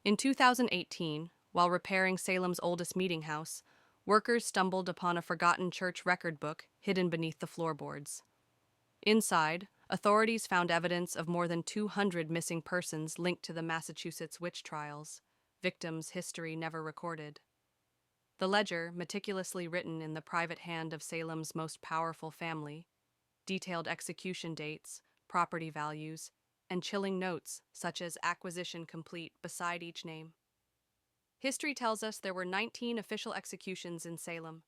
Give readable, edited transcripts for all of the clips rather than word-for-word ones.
In 2018, while repairing Salem's oldest meeting house, workers stumbled upon a forgotten church record book hidden beneath the floorboards. Inside, authorities found evidence of more than 200 missing persons linked to the Massachusetts witch trials, victims' history never recorded. The ledger, meticulously written in the private hand of Salem's most powerful family, detailed execution dates, property values, and chilling notes such as acquisition complete beside each name. History tells us there were 19 official executions in Salem,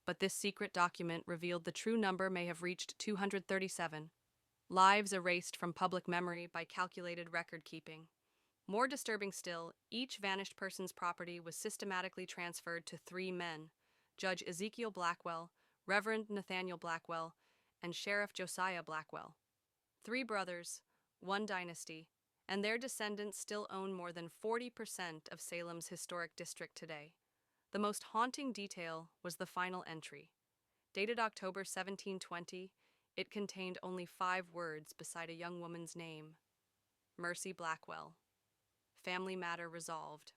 but this secret document revealed the true number may have reached 237, lives erased from public memory by calculated record keeping. More disturbing still, each vanished person's property was systematically transferred to three men: Judge Ezekiel Blackwell, Reverend Nathaniel Blackwell, and Sheriff Josiah Blackwell. Three brothers, one dynasty, and their descendants still own more than 40% of Salem's historic district today. The most haunting detail was the final entry. Dated October 1720, it contained only 5 words beside a young woman's name: Mercy Blackwell. Family matter resolved.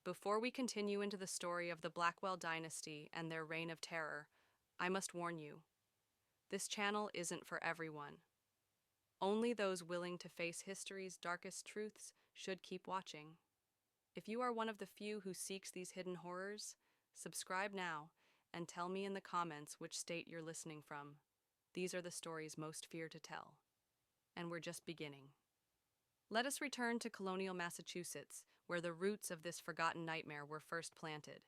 Before we continue into the story of the Blackwell dynasty and their reign of terror, I must warn you, this channel isn't for everyone. Only those willing to face history's darkest truths should keep watching. If you are one of the few who seeks these hidden horrors, subscribe now and tell me in the comments which state you're listening from. These are the stories most fear to tell. And we're just beginning. Let us return to colonial Massachusetts, where the roots of this forgotten nightmare were first planted.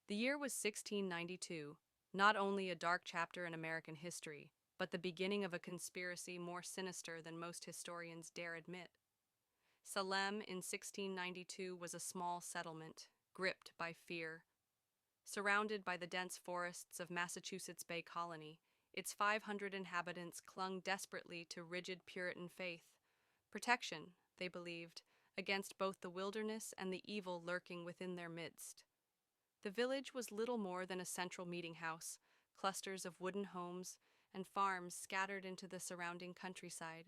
The year was 1692, not only a dark chapter in American history, but the beginning of a conspiracy more sinister than most historians dare admit. Salem in 1692 was a small settlement, gripped by fear. Surrounded by the dense forests of Massachusetts Bay Colony, its 500 inhabitants clung desperately to rigid Puritan faith. Protection, they believed, against both the wilderness and the evil lurking within their midst. The village was little more than a central meeting house, clusters of wooden homes, and farms scattered into the surrounding countryside.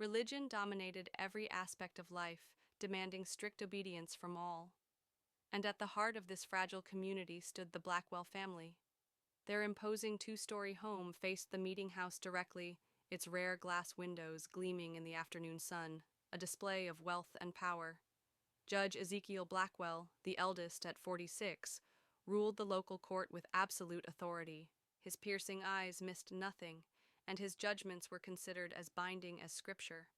Religion dominated every aspect of life, demanding strict obedience from all. And at the heart of this fragile community stood the Blackwell family. Their imposing 2-story home faced the meeting house directly, its rare glass windows gleaming in the afternoon sun, a display of wealth and power. Judge Ezekiel Blackwell, the eldest at 46, ruled the local court with absolute authority. His piercing eyes missed nothing, and his judgments were considered as binding as scripture.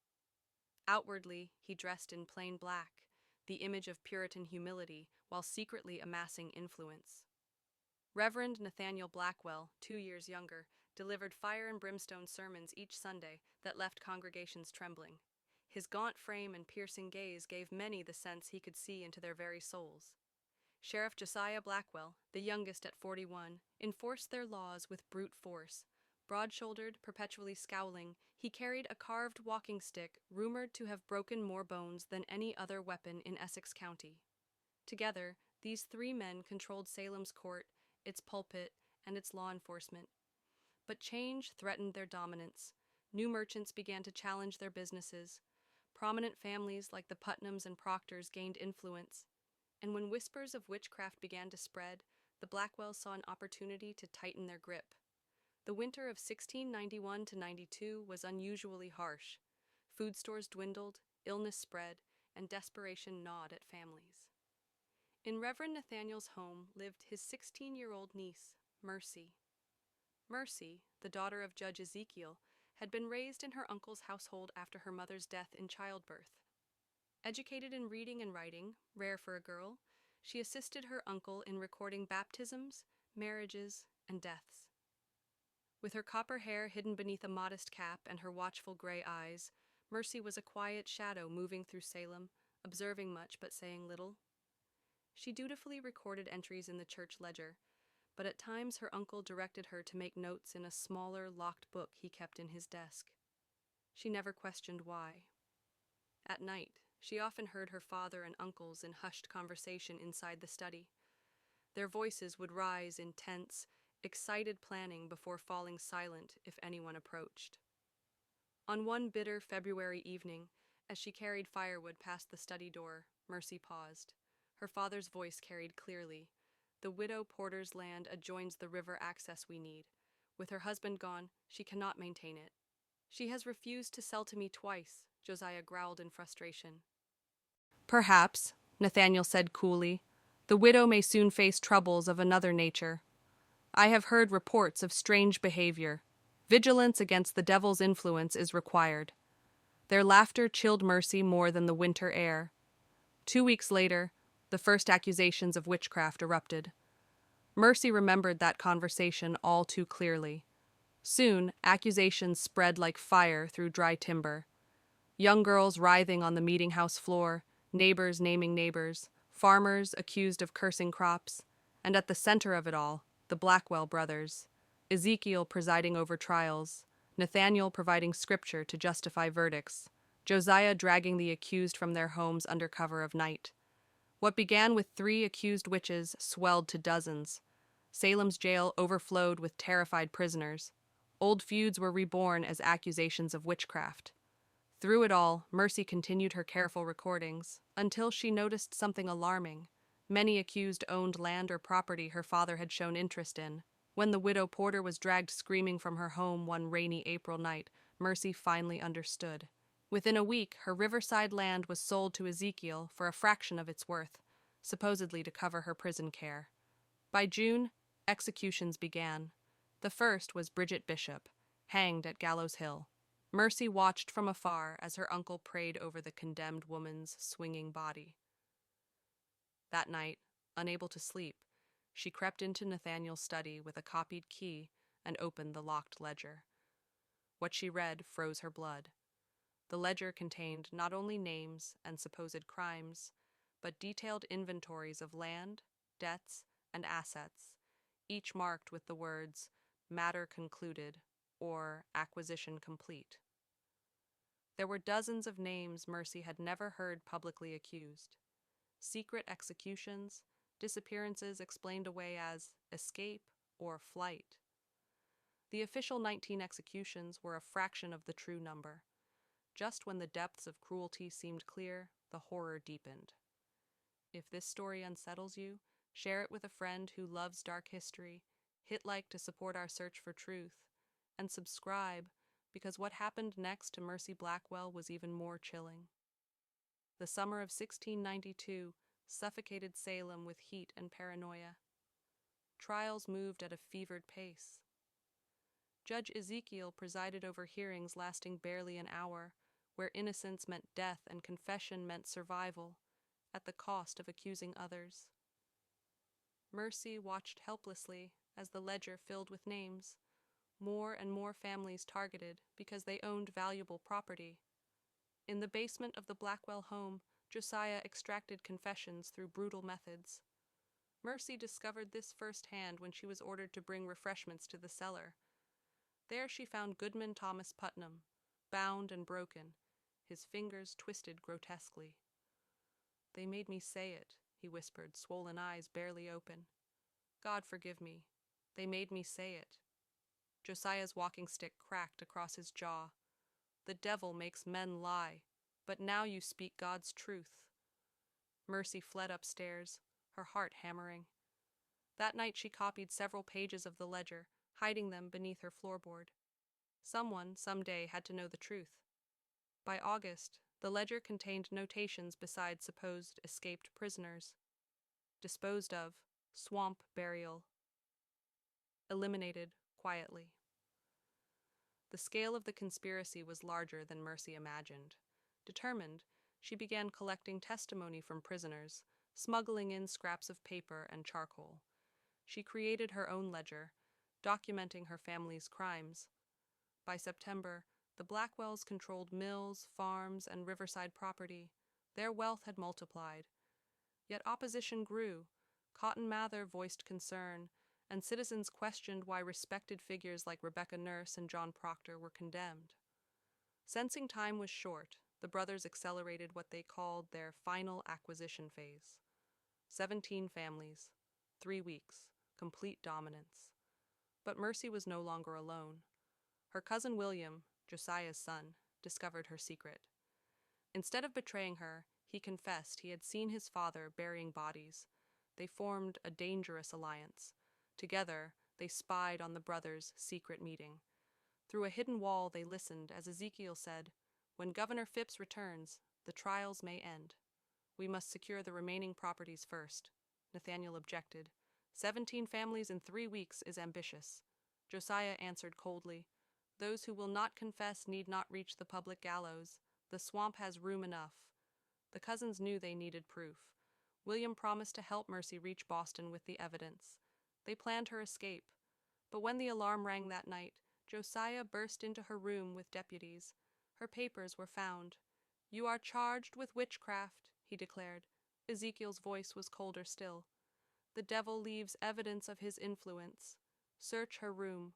Outwardly, he dressed in plain black, the image of Puritan humility, while secretly amassing influence. Reverend Nathaniel Blackwell, 2 years younger, delivered fire and brimstone sermons each Sunday that left congregations trembling. His gaunt frame and piercing gaze gave many the sense he could see into their very souls. Sheriff Josiah Blackwell, the youngest at 41, enforced their laws with brute force. Broad-shouldered, perpetually scowling, he carried a carved walking stick rumored to have broken more bones than any other weapon in Essex County. Together, these 3 men controlled Salem's court, its pulpit, and its law enforcement. But change threatened their dominance. New merchants began to challenge their businesses. Prominent families like the Putnams and Proctors gained influence. And when whispers of witchcraft began to spread, the Blackwells saw an opportunity to tighten their grip. The winter of 1691 to 92 was unusually harsh. Food stores dwindled, illness spread, and desperation gnawed at families. In Reverend Nathaniel's home lived his 16-year-old niece, Mercy. Mercy, the daughter of Judge Ezekiel, had been raised in her uncle's household after her mother's death in childbirth. Educated in reading and writing, rare for a girl, she assisted her uncle in recording baptisms, marriages, and deaths. With her copper hair hidden beneath a modest cap and her watchful gray eyes, Mercy was a quiet shadow moving through Salem, observing much but saying little. She dutifully recorded entries in the church ledger, but at times her uncle directed her to make notes in a smaller, locked book he kept in his desk. She never questioned why. At night, she often heard her father and uncles in hushed conversation inside the study. Their voices would rise in tense, excited planning before falling silent if anyone approached. On one bitter February evening, as she carried firewood past the study door, Mercy paused. Her father's voice carried clearly. The widow Porter's land adjoins the river access we need. With her husband gone, she cannot maintain it. She has refused to sell to me twice, Josiah growled in frustration. Perhaps, Nathaniel said coolly, the widow may soon face troubles of another nature. I have heard reports of strange behavior. Vigilance against the devil's influence is required. Their laughter chilled Mercy more than the winter air. 2 weeks later, the first accusations of witchcraft erupted. Mercy remembered that conversation all too clearly. Soon, accusations spread like fire through dry timber. Young girls writhing on the meeting house floor, neighbors naming neighbors, farmers accused of cursing crops, and at the center of it all, the Blackwell brothers, Ezekiel presiding over trials, Nathaniel providing scripture to justify verdicts, Josiah dragging the accused from their homes under cover of night. What began with 3 accused witches swelled to dozens. Salem's jail overflowed with terrified prisoners. Old feuds were reborn as accusations of witchcraft. Through it all, Mercy continued her careful recordings, until she noticed something alarming. Many accused owned land or property her father had shown interest in. When the widow Porter was dragged screaming from her home one rainy April night, Mercy finally understood. Within a week, her riverside land was sold to Ezekiel for a fraction of its worth, supposedly to cover her prison care. By June, executions began. The first was Bridget Bishop, hanged at Gallows Hill. Mercy watched from afar as her uncle prayed over the condemned woman's swinging body. That night, unable to sleep, she crept into Nathaniel's study with a copied key and opened the locked ledger. What she read froze her blood. The ledger contained not only names and supposed crimes, but detailed inventories of land, debts, and assets, each marked with the words, "Matter concluded," or "Acquisition complete." There were dozens of names Mercy had never heard publicly accused. Secret executions, disappearances explained away as escape or flight. The official 19 executions were a fraction of the true number. Just when the depths of cruelty seemed clear, the horror deepened. If this story unsettles you, share it with a friend who loves dark history, hit like to support our search for truth, and subscribe, because what happened next to Mercy Blackwell was even more chilling. The summer of 1692 suffocated Salem with heat and paranoia. Trials moved at a fevered pace. Judge Ezekiel presided over hearings lasting barely an hour, where innocence meant death and confession meant survival, at the cost of accusing others. Mercy watched helplessly as the ledger filled with names, more and more families targeted because they owned valuable property. In the basement of the Blackwell home, Josiah extracted confessions through brutal methods. Mercy discovered this firsthand when she was ordered to bring refreshments to the cellar. There she found Goodman Thomas Putnam, bound and broken, his fingers twisted grotesquely. "They made me say it," he whispered, swollen eyes barely open. "God forgive me. They made me say it." Josiah's walking stick cracked across his jaw. "The devil makes men lie, but now you speak God's truth." Mercy fled upstairs, her heart hammering. That night she copied several pages of the ledger, hiding them beneath her floorboard. Someone, someday, had to know the truth. By August, the ledger contained notations besides supposed escaped prisoners. Disposed of, swamp burial. Eliminated quietly. The scale of the conspiracy was larger than Mercy imagined. Determined, she began collecting testimony from prisoners, smuggling in scraps of paper and charcoal. She created her own ledger, documenting her family's crimes. By September, the Blackwells controlled mills, farms, and riverside property. Their wealth had multiplied. Yet opposition grew. Cotton Mather voiced concern, and citizens questioned why respected figures like Rebecca Nurse and John Proctor were condemned. Sensing time was short, the brothers accelerated what they called their final acquisition phase. 17 families, 3 weeks, complete dominance. But Mercy was no longer alone. Her cousin William, Josiah's son, discovered her secret. Instead of betraying her, He confessed he had seen his father burying bodies. They formed a dangerous alliance. Together, they spied on the brothers' secret meeting. Through a hidden wall, they listened as Ezekiel said, "When Governor Phipps returns, the trials may end. We must secure the remaining properties first." Nathaniel objected. 17 families in 3 weeks is ambitious. Josiah answered coldly, "Those who will not confess need not reach the public gallows. The swamp has room enough." The cousins knew they needed proof. William promised to help Mercy reach Boston with the evidence. They planned her escape. But when the alarm rang that night, Josiah burst into her room with deputies. Her papers were found. "You are charged with witchcraft," he declared. Ezekiel's voice was colder still. "The devil leaves evidence of his influence. Search her room.